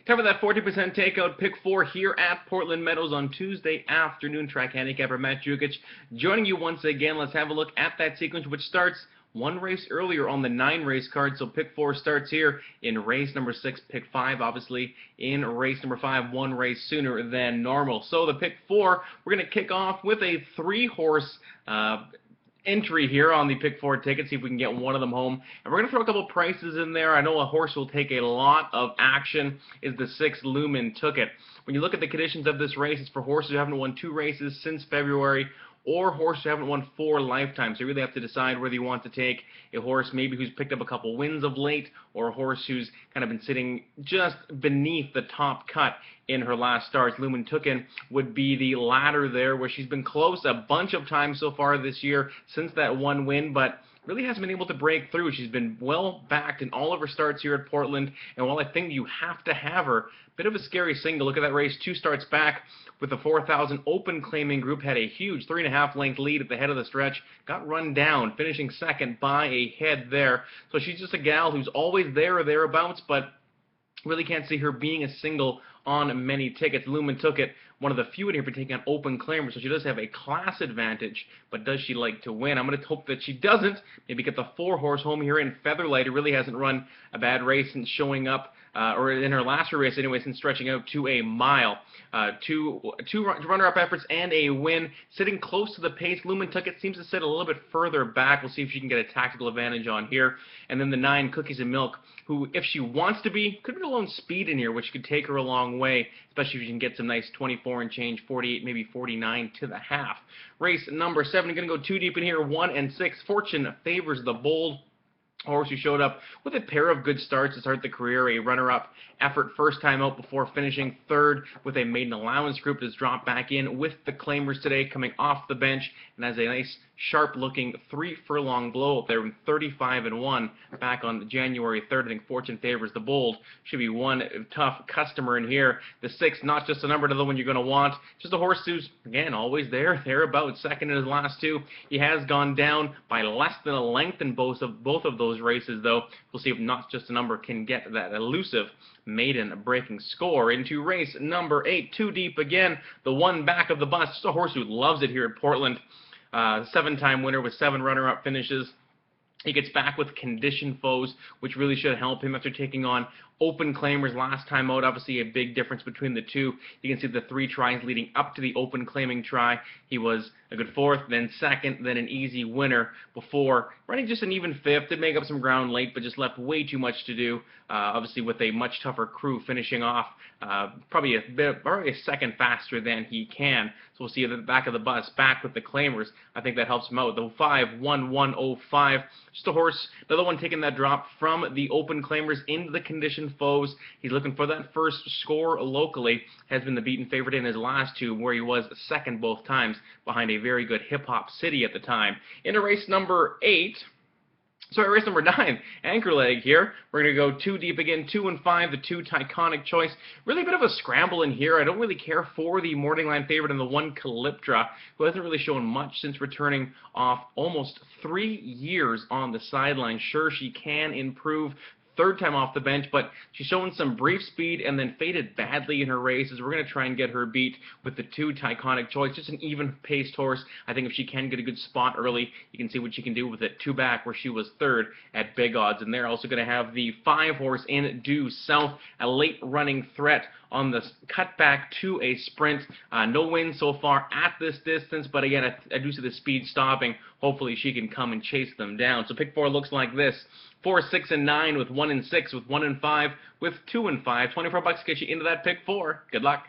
Time for that 40% takeout pick four here at Portland Meadows on Tuesday afternoon. Track handicapper Matt Jukic joining you once again. Let's have a look at that sequence, which starts one race earlier on the 9-race card. So pick four starts here in race number 6. Pick five, obviously, in race number 5, one race sooner than normal. So the pick four, we're going to kick off with a 3-horse entry here on the pick four ticket, see if we can get one of them home. And we're going to throw a couple prices in there. I know a horse will take a lot of action, is the 6 Lumen Took It. When you look at the conditions of this race, it's for horses who haven't won 2 races since February, or horses who haven't won 4 lifetimes. So you really have to decide whether you want to take a horse maybe who's picked up a couple wins of late, or a horse who's kind of been sitting just beneath the top cut in her last starts. Lumen Took It would be the latter there, where she's been close a bunch of times so far this year since that one win, but really hasn't been able to break through. She's been well backed in all of her starts here at Portland, and while I think you have to have her, bit of a scary single. Look at that race 2 starts back with the 4,000 open claiming group, had a huge 3.5 length lead at the head of the stretch, got run down, finishing second by a head there. So she's just a gal who's always there or thereabouts, but really can't see her being a single on many tickets. Lumen Took It, one of the few in here for taking on open claimers, so she does have a class advantage, but does she like to win? I'm going to hope that she doesn't. Maybe get the 4-horse home here in Featherlight, who really hasn't run a bad race since showing up, or in her last race anyway, since stretching out to a mile. Two runner-up efforts and a win. Sitting close to the pace, Lumen Took It seems to sit a little bit further back. We'll see if she can get a tactical advantage on here. And then the 9, Cookies and Milk, who, if she wants to be, could be a little speed in here, which could take her a long way, especially if you can get some nice 24 and change, 48, maybe 49 to the half. Race number 7, going to go 2 deep in here, 1 and 6. Fortune Favors the Bold. Horse who showed up with a pair of good starts to start the career, a runner-up effort first time out before finishing 3rd with a maiden allowance group, has dropped back in with the claimers today, coming off the bench, and has a nice sharp-looking 3-furlong blow up there with 35-1 back on January 3rd. I think Fortune Favors the Bold should be one tough customer in here. The 6, not just a number to the one you're going to want, just a horse who's, again, always thereabouts, second in his last 2. He has gone down by less than a length in both of those races, though. We'll see if Not Just a Number can get that elusive maiden breaking score. Into race number 8, 2 deep again, the one back of the bus. Just a horse who loves it here at Portland. 7-time winner with 7 runner-up finishes. He gets back with condition foes, which really should help him after taking on open claimers last time out. Obviously, a big difference between the 2. You can see the 3 tries leading up to the open claiming try. He was a good 4th, then 2nd, then an easy winner before running just an even 5th. Did make up some ground late, but just left way too much to do. Obviously, with a much tougher crew finishing off, probably a second faster than he can. So we'll see at the back of the bus, back with the claimers. I think that helps him out. The 5, 1-1-0-5. Just a horse, another one taking that drop from the open claimers into the condition foes. He's looking for that first score locally. Has been the beaten favorite in his last 2, where he was 2nd both times, behind a very good Hip Hop City at the time. Into race number 9, Anchor Leg here. We're going to go 2 deep again, 2 and 5, the 2 Tyconic Choice. Really a bit of a scramble in here. I don't really care for the morning line favorite in the 1 Calyptra, who hasn't really shown much since returning off almost 3 years on the sideline. Sure, she can improve. 3rd time off the bench, but she's showing some brief speed and then faded badly in her races. We're going to try and get her beat with the 2 Tyconic Choice. Just an even-paced horse. I think if she can get a good spot early, you can see what she can do with it. 2 back, where she was 3rd at big odds. And they're also going to have the 5-horse in Due South, a late-running threat on the cutback to a sprint. No win so far at this distance, but again, I do see the speed stopping. Hopefully she can come and chase them down. So pick 4 looks like this. 4, 6, and 9 with 1 and 6, with 1 and 5, with 2 and 5. $24 gets you into that pick 4. Good luck.